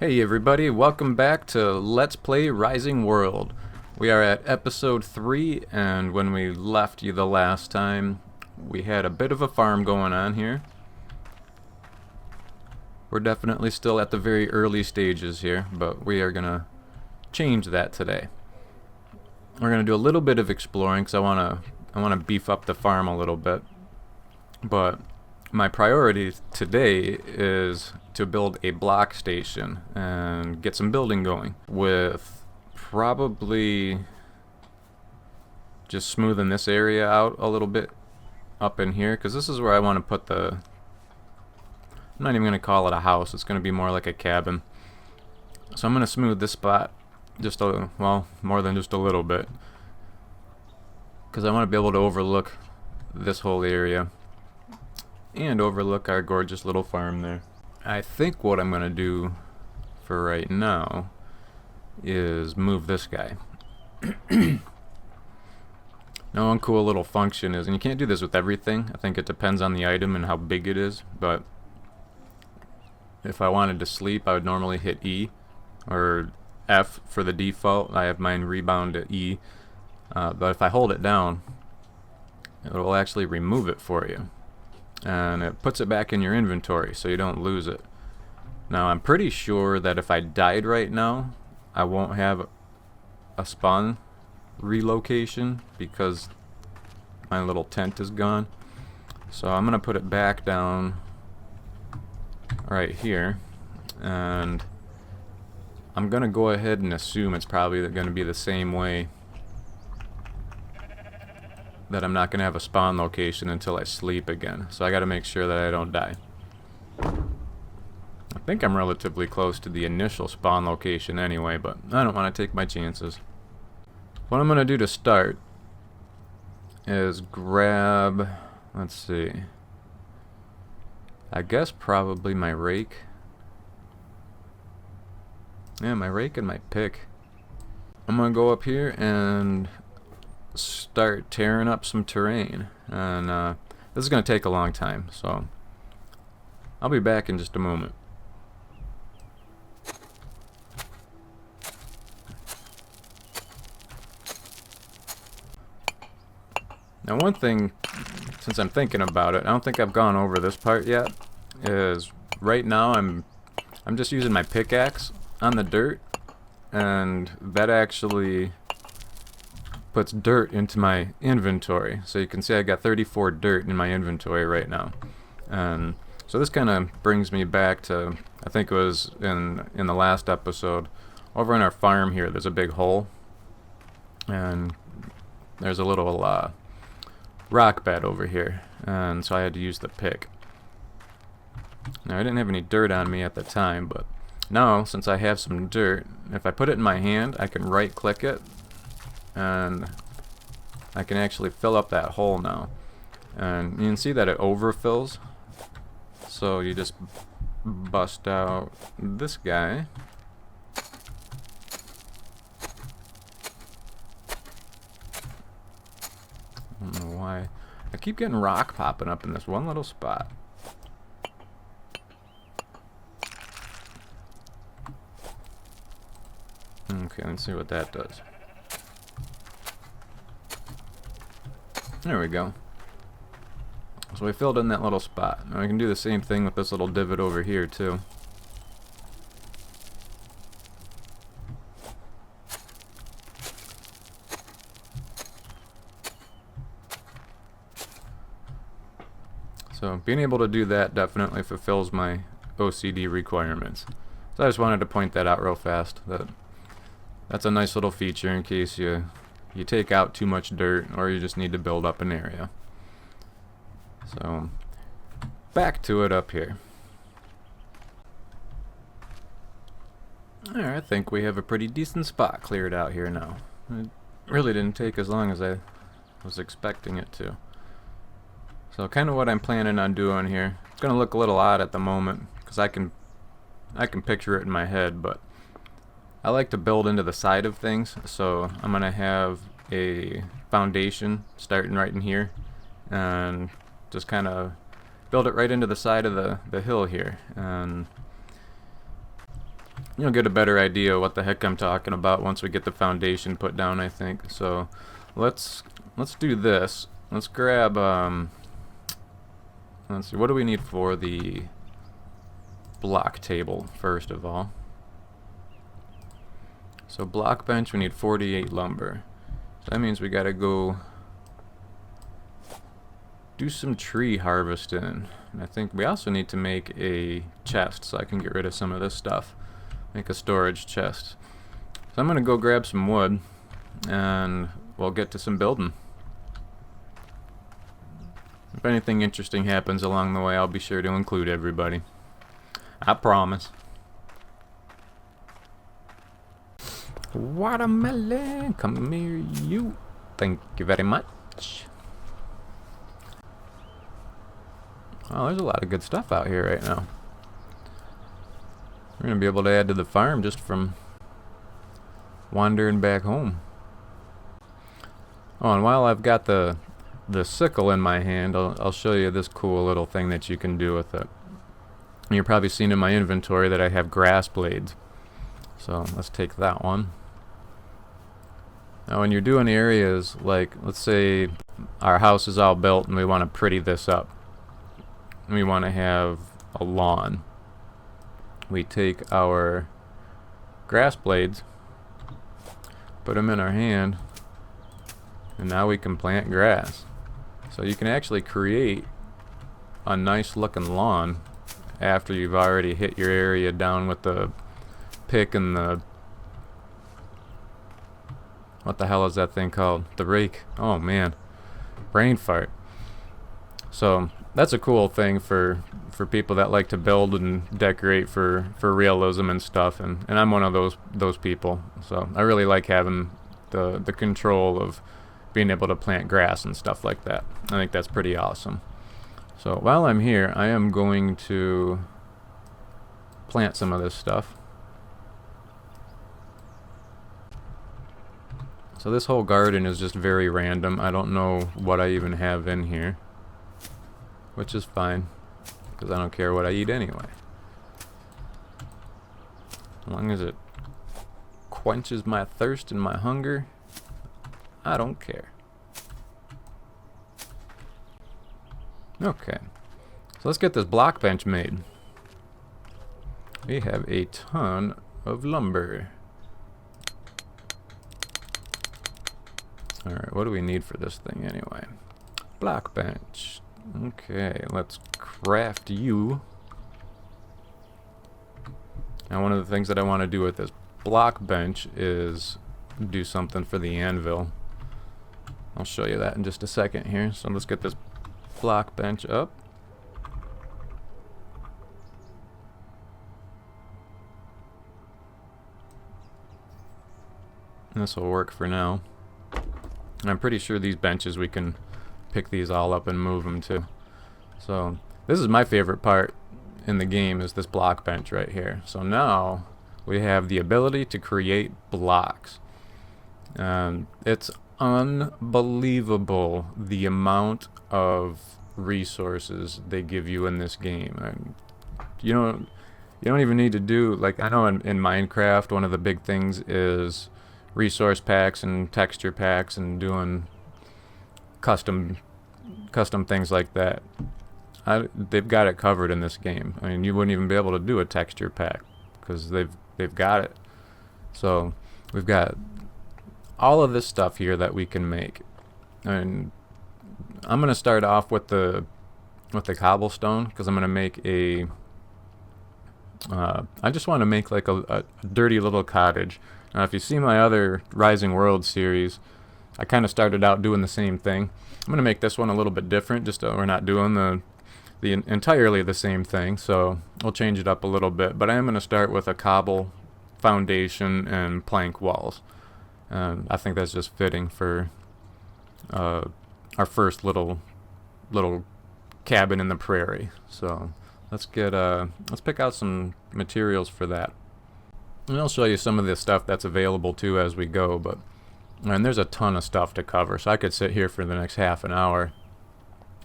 Hey everybody, welcome back to Let's Play Rising World. We are at episode 3, and when we left you the last time, we had a bit of a farm going on here. We're definitely still at the very early stages here, but we are going to change that today. We're going to do a little bit of exploring because I want to beef up the farm a little bit. But my priority today is to build a block station and get some building going with probably just smoothing this area out a little bit up in here, because this is where I want to put the, I'm not even going to call it a house, it's going to be more like a cabin. So I'm going to smooth this spot just a, well, more than just a little bit, because I want to be able to overlook this whole area and overlook our gorgeous little farm there. I think what I'm going to do for right now is move this guy. Now, one cool little function is, and you can't do this with everything, I think it depends on the item and how big it is, but if I wanted to sleep, I would normally hit E or F for the default. I have mine rebound to E, but if I hold it down, it will actually remove it for you. And it puts it back in your inventory so you don't lose it. Now, I'm pretty sure that if I died right now, I won't have a spawn relocation because my little tent is gone. So I'm gonna put it back down right here, and I'm gonna go ahead and assume it's probably gonna be the same way, that I'm not going to have a spawn location until I sleep again. So I got to make sure that I don't die. I think I'm relatively close to the initial spawn location anyway, but I don't want to take my chances. What I'm going to do to start is grab, let's see, I guess probably my rake. Yeah, my rake and my pick. I'm going to go up here and start tearing up some terrain, and this is going to take a long time, so I'll be back in just a moment. Now, one thing, since I'm thinking about it, I don't think I've gone over this part yet, is right now I'm just using my pickaxe on the dirt, and that actually puts dirt into my inventory. So you can see I got 34 dirt in my inventory right now. And so this kind of brings me back to, I think it was in the last episode, over in our farm here there's a big hole, and there's a little rock bed over here, and so I had to use the pick. Now, I didn't have any dirt on me at the time, but now since I have some dirt, if I put it in my hand, I can right click it and I can actually fill up that hole now, and you can see that it overfills. So you just bust out this guy, I don't know why I keep getting rock popping up in this one little spot. Okay, let's see what that does. There we go. So we filled in that little spot. Now we can do the same thing with this little divot over here too. So being able to do that definitely fulfills my OCD requirements. So I just wanted to point that out real fast. That's a nice little feature in case you take out too much dirt or you just need to build up an area. So back to it up here. Alright, I think we have a pretty decent spot cleared out here now. It really didn't take as long as I was expecting it to. So kind of what I'm planning on doing here, it's going to look a little odd at the moment because I can picture it in my head, but I like to build into the side of things, so I'm going to have a foundation starting right in here and just kind of build it right into the side of the hill here. And you'll get a better idea of what the heck I'm talking about once we get the foundation put down, I think. So let's do this. Let's grab let's see, what do we need for the block table first of all? So block bench, we need 48 lumber. So that means we gotta go do some tree harvesting. And I think we also need to make a chest so I can get rid of some of this stuff. Make a storage chest. So I'm gonna go grab some wood and we'll get to some building. If anything interesting happens along the way, I'll be sure to include everybody. I promise. Watermelon, come here, you. Thank you very much. Oh, there's a lot of good stuff out here right now. We're gonna be able to add to the farm just from wandering back home. Oh, and while I've got the sickle in my hand, I'll show you this cool little thing that you can do with it. And you've probably seen in my inventory that I have grass blades. So let's take that one. Now when you're doing areas like, let's say our house is all built and we want to pretty this up. We want to have a lawn. We take our grass blades, put them in our hand, and now we can plant grass. So you can actually create a nice looking lawn after you've already hit your area down with the pick and the, what the hell is that thing called? The rake. Oh man, brain fart. So that's a cool thing for people that like to build and decorate for realism and stuff, and I'm one of those people. So I really like having the control of being able to plant grass and stuff like that. I think that's pretty awesome. So while I'm here, I am going to plant some of this stuff. So this whole garden is just very random. I don't know what I even have in here, which is fine, because I don't care what I eat anyway. As long as it quenches my thirst and my hunger, I don't care. Okay, so let's get this block bench made. We have a ton of lumber. Alright, what do we need for this thing anyway? Block bench. Okay, let's craft you. Now one of the things that I want to do with this block bench is do something for the anvil. I'll show you that in just a second here. So let's get this block bench up. This will work for now. And I'm pretty sure these benches we can pick these all up and move them too. So this is my favorite part in the game, is this block bench right here. So now we have the ability to create blocks. It's unbelievable the amount of resources they give you in this game. And you don't even need to do, like, I know in Minecraft one of the big things is resource packs and texture packs and doing custom things like that. They've got it covered in this game. I mean, you wouldn't even be able to do a texture pack because they've got it. So we've got all of this stuff here that we can make. And I'm gonna start off with the cobblestone, because I'm gonna make a I just want to make like a dirty little cottage. Now if you see my other Rising World series, I kind of started out doing the same thing. I'm gonna make this one a little bit different, just so we're not doing the entirely the same thing, so we'll change it up a little bit. But I am gonna start with a cobble foundation and plank walls. I think that's just fitting for our first little cabin in the prairie. So let's pick out some materials for that, and I'll show you some of the stuff that's available too as we go. But and there's a ton of stuff to cover, so I could sit here for the next half an hour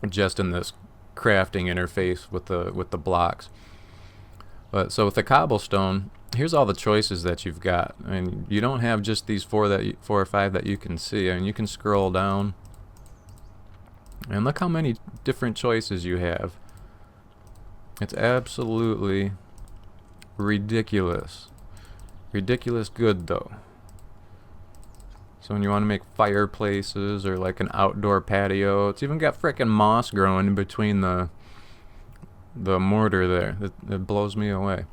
just in this crafting interface with the blocks. But so with the cobblestone, here's all the choices that you've got. I mean, you don't have just these four or five that you can see. I mean, you can scroll down, and look how many different choices you have. It's absolutely ridiculous. Ridiculous good, though. So when you want to make fireplaces or like an outdoor patio, it's even got frickin' moss growing in between the mortar there. It blows me away.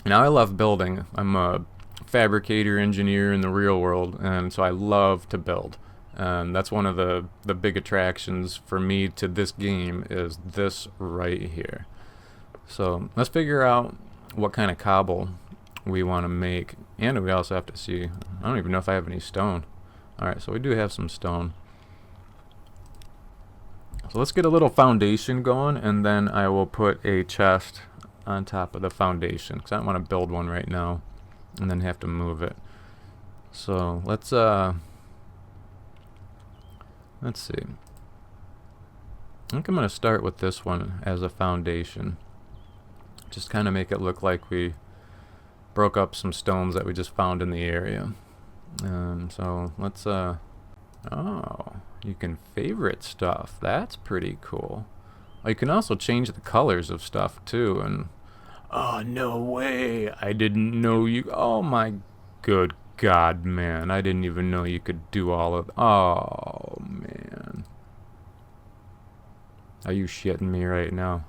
Now I love building. I'm a fabricator engineer in the real world, and so I love to build. And that's one of the big attractions for me to this game is this right here. So let's figure out what kind of cobble we want to make, and we also have to see, I don't even know if I have any stone. Alright, so we do have some stone. So let's get a little foundation going, and then I will put a chest on top of the foundation, because I don't want to build one right now and then have to move it. So let's see. I think I'm going to start with this one as a foundation. Just kind of make it look like we broke up some stones that we just found in the area. So let's, oh, you can favorite stuff. That's pretty cool. Oh, you can also change the colors of stuff too, and oh, no way. I didn't know you, oh my good God, man. I didn't even know you could do all of, oh, man. Are you shitting me right now?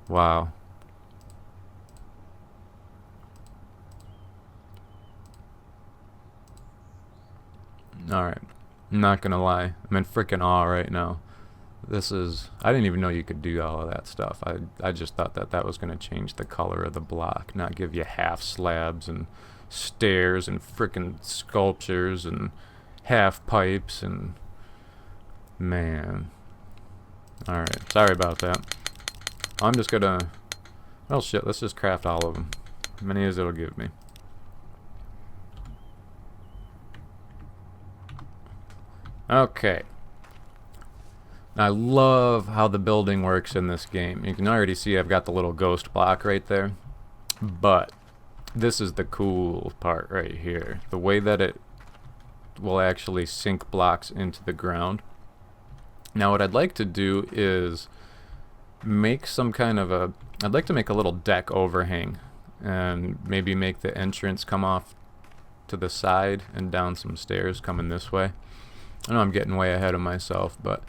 Wow. Alright. I'm not gonna lie. I'm in freaking awe right now. This is... I didn't even know you could do all of that stuff. I just thought that was gonna change the color of the block, not give you half slabs and stairs and frickin' sculptures and half pipes and... Man. Alright. Sorry about that. I'm just gonna... Well, shit, let's just craft all of them. As many as it'll give me. Okay. I love how the building works in this game. You can already see I've got the little ghost block right there. But this is the cool part right here. The way that it will actually sink blocks into the ground. Now what I'd like to do is make some kind of a... I'd like to make a little deck overhang and maybe make the entrance come off to the side and down some stairs coming this way. I know I'm getting way ahead of myself, but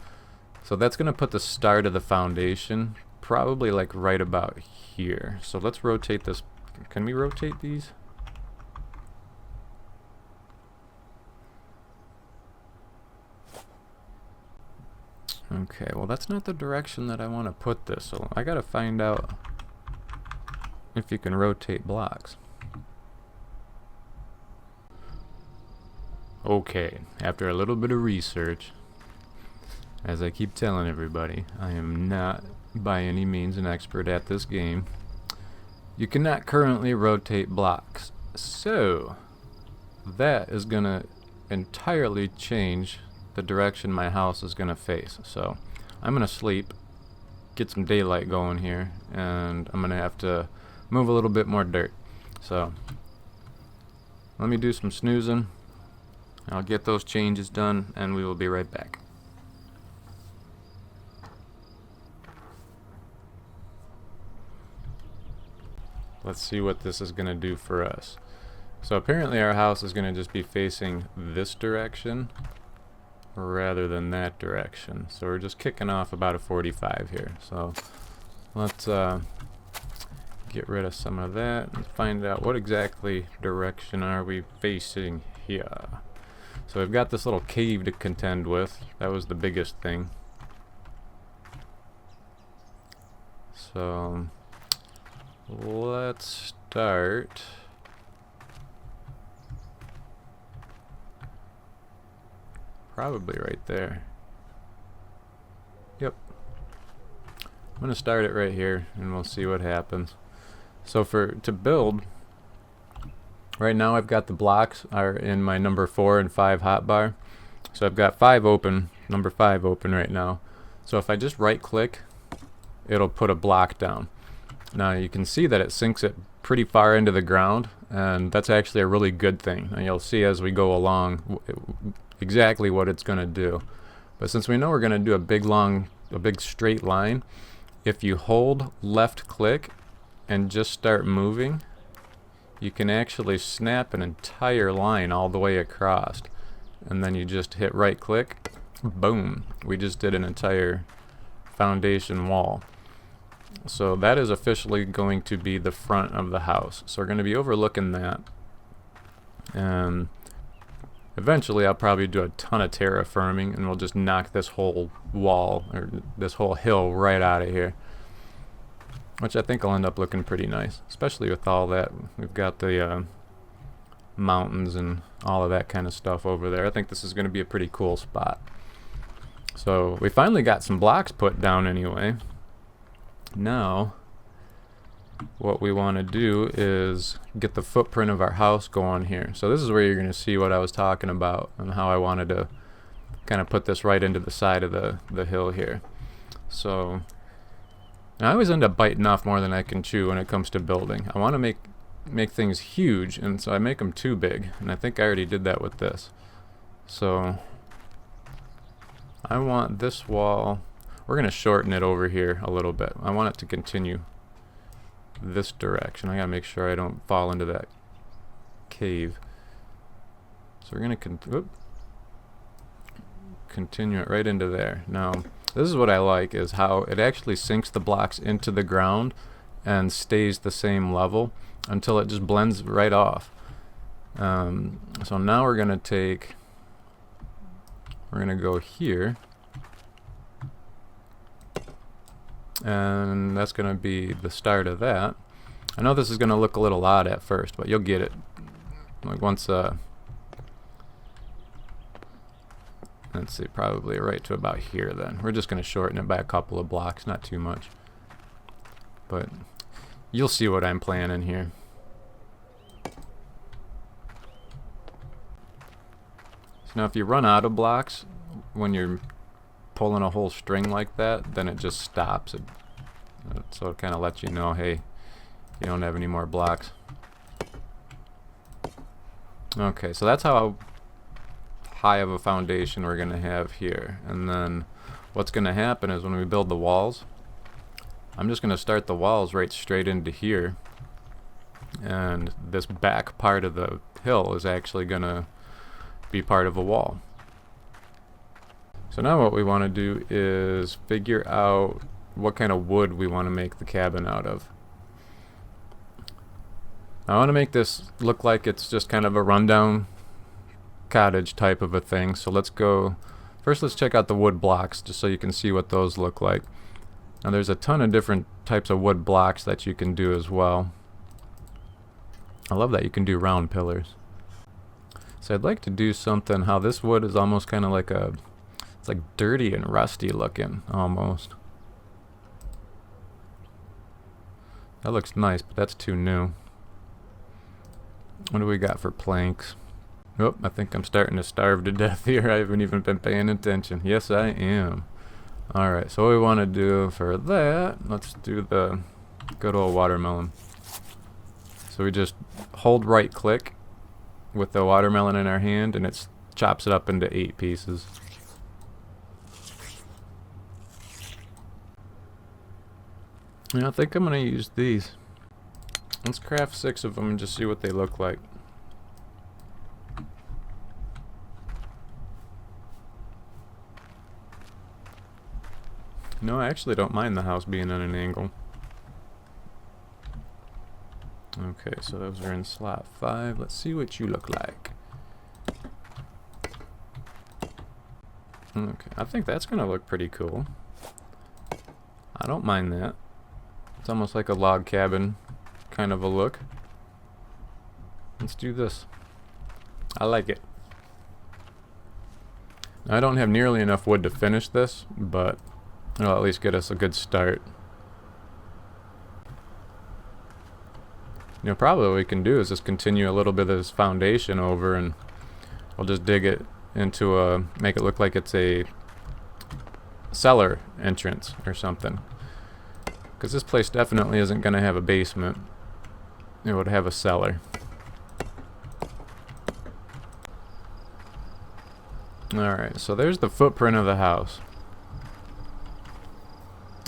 so that's going to put the start of the foundation probably like right about here. So let's rotate this. Can we rotate these? Okay, well that's not the direction that I want to put this, so I gotta find out if you can rotate blocks. Okay, after a little bit of research, as I keep telling everybody, I am not by any means an expert at this game. You cannot currently rotate blocks, so that is gonna entirely change the direction my house is gonna face. So I'm gonna sleep, get some daylight going here, and I'm gonna have to move a little bit more dirt. So let me do some snoozing. I'll get those changes done and we will be right back. Let's see what this is gonna do for us. So apparently our house is gonna just be facing this direction rather than that direction. So we're just kicking off about a 45 here. So let's get rid of some of that and find out what exactly direction are we facing here. So we've got this little cave to contend with. That was the biggest thing. So let's start. Probably right there. Yep. I'm gonna start it right here and we'll see what happens. So to build, right now I've got the blocks are in my number 4 and 5 hotbar. So I've got 5 open, number 5 open right now. So if I just right click, it'll put a block down. Now you can see that it sinks it pretty far into the ground, and that's actually a really good thing. And you'll see as we go along exactly what it's going to do. But since we know we're going to do a big straight line, if you hold left click and just start moving, you can actually snap an entire line all the way across. And then you just hit right click, boom, we just did an entire foundation wall. So that is officially going to be the front of the house. So we're going to be overlooking that. And eventually I'll probably do a ton of terraforming and we'll just knock this whole wall, or this whole hill, right out of here. Which I think will end up looking pretty nice, especially with all that. We've got the mountains and all of that kind of stuff over there. I think this is going to be a pretty cool spot. So we finally got some blocks put down anyway. Now what we want to do is get the footprint of our house going here. So this is where you're going to see what I was talking about and how I wanted to kind of put this right into the side of the hill here. So I always end up biting off more than I can chew when it comes to building. I want to make things huge, and so I make them too big, and I think I already did that with this. So I want this wall, we're going to shorten it over here a little bit. I want it to continue this direction. I got to make sure I don't fall into that cave. So we're going to continue it right into there. Now this is what I like, is how it actually sinks the blocks into the ground and stays the same level until it just blends right off. So now we're going to go here, and that's going to be the start of that. I know this is going to look a little odd at first, but you'll get it. Like once, let's see, probably right to about here then. We're just going to shorten it by a couple of blocks, not too much. But you'll see what I'm planning here. So now if you run out of blocks when you're pulling a whole string like that, then it just stops. So it kind of lets you know, hey, you don't have any more blocks. Okay, so that's how high of a foundation we're going to have here. And then what's going to happen is when we build the walls, I'm just going to start the walls right straight into here, and this back part of the hill is actually going to be part of a wall. So now what we want to do is figure out what kind of wood we want to make the cabin out of. I want to make this look like it's just kind of a rundown cottage type of a thing. So let's check out the wood blocks just so you can see what those look like. Now there's a ton of different types of wood blocks that you can do as well. I love that you can do round pillars. So I'd like to do something how this wood is almost kind of like it's like dirty and rusty looking almost. That looks nice, but that's too new. What do we got for planks? Oh, I think I'm starting to starve to death here. I haven't even been paying attention. Yes, I am. Alright, so what we want to do for that, let's do the good old watermelon. So we just hold right click with the watermelon in our hand, and it chops it up into 8 pieces. I think I'm going to use these. Let's craft 6 of them and just see what they look like. No, I actually don't mind the house being at an angle. Okay, so those are in slot 5. Let's see what you look like. Okay, I think that's gonna look pretty cool. I don't mind that. It's almost like a log cabin kind of a look. Let's do this. I like it. I don't have nearly enough wood to finish this, but it'll at least get us a good start. You know, probably what we can do is just continue a little bit of this foundation over, and we'll just dig it into make it look like it's a cellar entrance or something. Because this place definitely isn't going to have a basement. It would have a cellar. Alright, so there's the footprint of the house.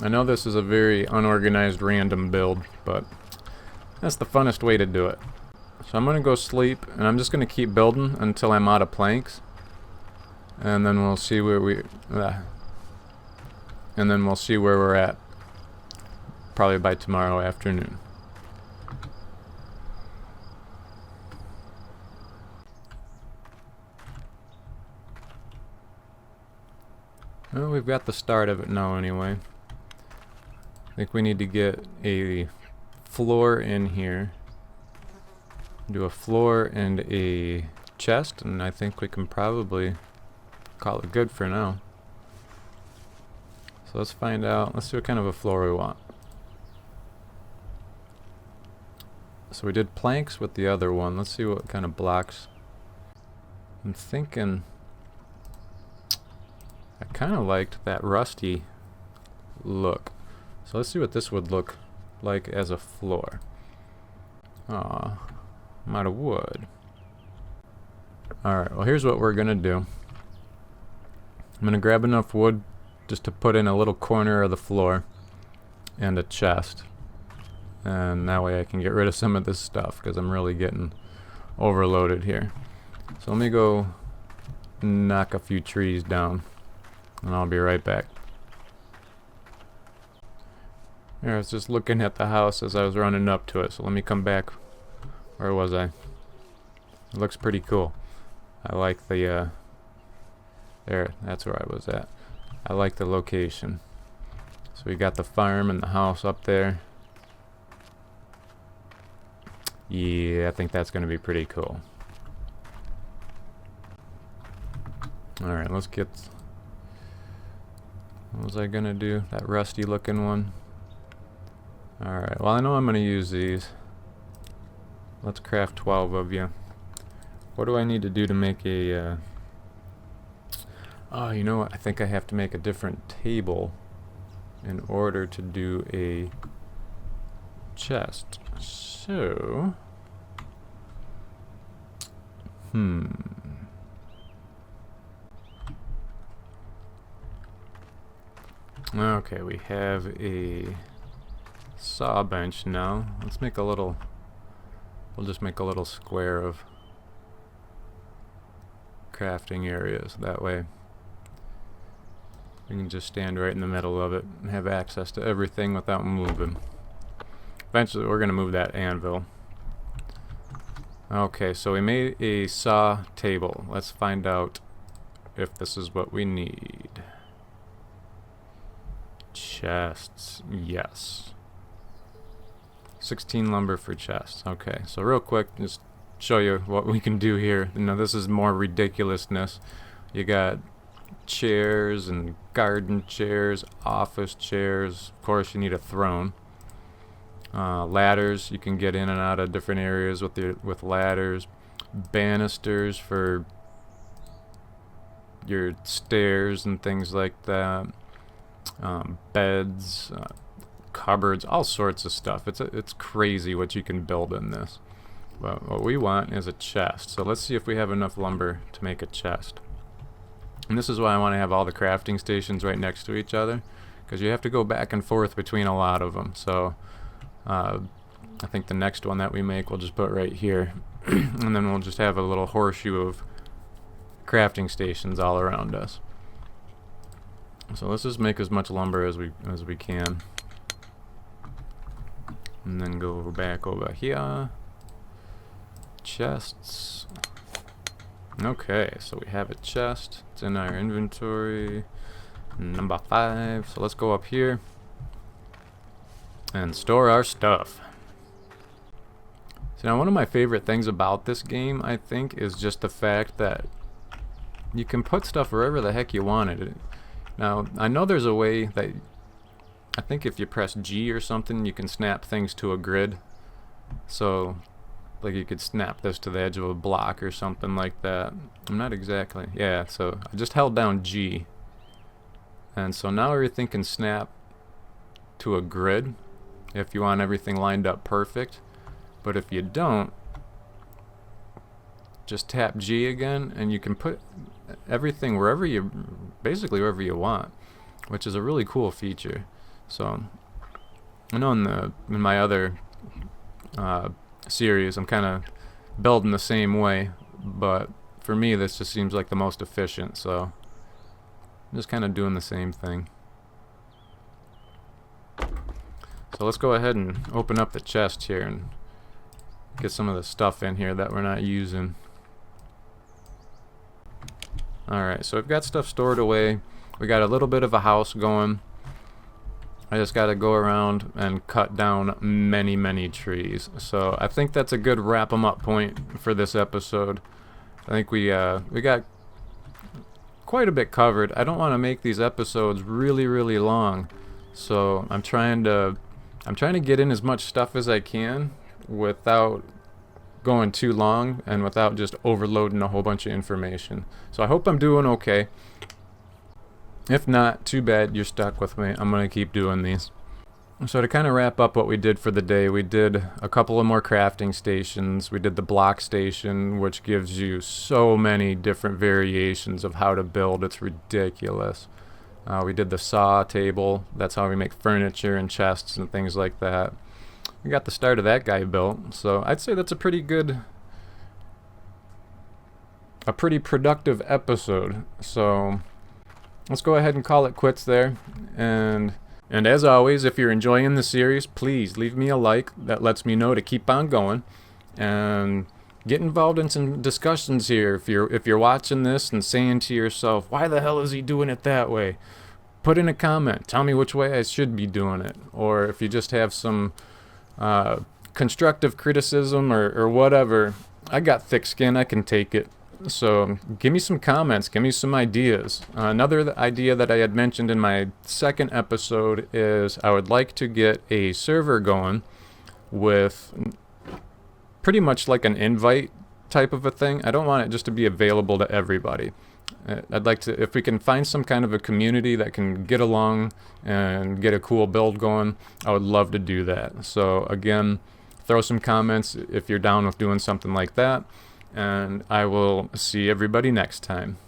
I know this is a very unorganized random build, but that's the funnest way to do it. So I'm going to go sleep, and I'm just going to keep building until I'm out of planks. And then we'll see where we're at. Probably by tomorrow afternoon. Well, we've got the start of it now anyway. I think we need to get a floor in here. Do a floor and a chest, and I think we can probably call it good for now. So let's find out. Let's see what kind of a floor we want. So we did planks with the other one. Let's see what kind of blocks. I'm thinking I kind of liked that rusty look. So let's see what this would look like as a floor. Aw, I'm out of wood. Alright, well here's what we're gonna do. I'm gonna grab enough wood just to put in a little corner of the floor and a chest. And that way I can get rid of some of this stuff because I'm really getting overloaded here. So let me go knock a few trees down and I'll be right back. Here, I was just looking at the house as I was running up to it, so let me come back. Where was I? It looks pretty cool. I like the there, that's where I was at. I like the location. So we got the farm and the house up there. Yeah, I think that's going to be pretty cool. Alright, let's get... What was I going to do? That rusty looking one. Alright, well I know I'm going to use these. Let's craft 12 of you. What do I need to do to make a... Oh, you know what? I think I have to make a different table in order to do a chest. So... Okay, we have a saw bench now. Let's make a little... We'll just make a little square of crafting areas. That way we can just stand right in the middle of it and have access to everything without moving. Eventually we're going to move that anvil. Okay, so we made a saw table. Let's find out if this is what we need. Chests, yes. 16 lumber for chests. Okay, so real quick, just show you what we can do here. You know, this is more ridiculousness. You got chairs and garden chairs, office chairs. Of course, you need a throne. Ladders, you can get in and out of different areas with ladders. Banisters for your stairs and things like that. Beds, cupboards, all sorts of stuff. It's crazy what you can build in this. But what we want is a chest. So let's see if we have enough lumber to make a chest. And this is why I want to have all the crafting stations right next to each other, because you have to go back and forth between a lot of them. So I think the next one that we make we'll just put right here, and then we'll just have a little horseshoe of crafting stations all around us. So let's just make as much lumber as we can, and then go back over here. Chests. Okay, so we have a chest. It's in our inventory. Number 5. So let's go up here and store our stuff. So now one of my favorite things about this game, I think, is just the fact that you can put stuff wherever the heck you want it. Now, I know there's a way that I think if you press G or something, you can snap things to a grid. So like you could snap this to the edge of a block or something like that. I'm not exactly... Yeah, so I just held down G And so now everything can snap to a grid if you want everything lined up perfect. But if you don't, just tap G again and you can put everything basically wherever you want, which is a really cool feature. So I know in my other series I'm kind of building the same way, but for me this just seems like the most efficient, so I'm just kind of doing the same thing. So let's go ahead and open up the chest here and get some of the stuff in here that we're not using. Alright, so we've got stuff stored away. We got a little bit of a house going. I just got to go around and cut down many trees. So I think that's a good wrap 'em up point for this episode. I think we got quite a bit covered. I don't want to make these episodes really long, so I'm trying to get in as much stuff as I can without going too long and without just overloading a whole bunch of information. So I hope I'm doing okay. If not, too bad, you're stuck with me. I'm gonna keep doing these. So to kind of wrap up what we did for the day, we did a couple of more crafting stations. We did the block station, which gives you so many different variations of how to build. It's ridiculous. We did the saw table. That's how we make furniture and chests and things like that. We got the start of that guy built. So I'd say that's a pretty productive episode. So let's go ahead and call it quits there. And as always, if you're enjoying the series, please leave me a like. That lets me know to keep on going. And get involved in some discussions here. If you're watching this and saying to yourself, why the hell is he doing it that way? Put in a comment. Tell me which way I should be doing it. Or if you just have some constructive criticism or whatever, I got thick skin. I can take it. So give me some comments. Give me some ideas. Another idea that I had mentioned in my second episode is I would like to get a server going with pretty much like an invite type of a thing. I don't want it just to be available to everybody. I'd like to, if we can find some kind of a community that can get along and get a cool build going, I would love to do that. So again, throw some comments if you're down with doing something like that, and I will see everybody next time.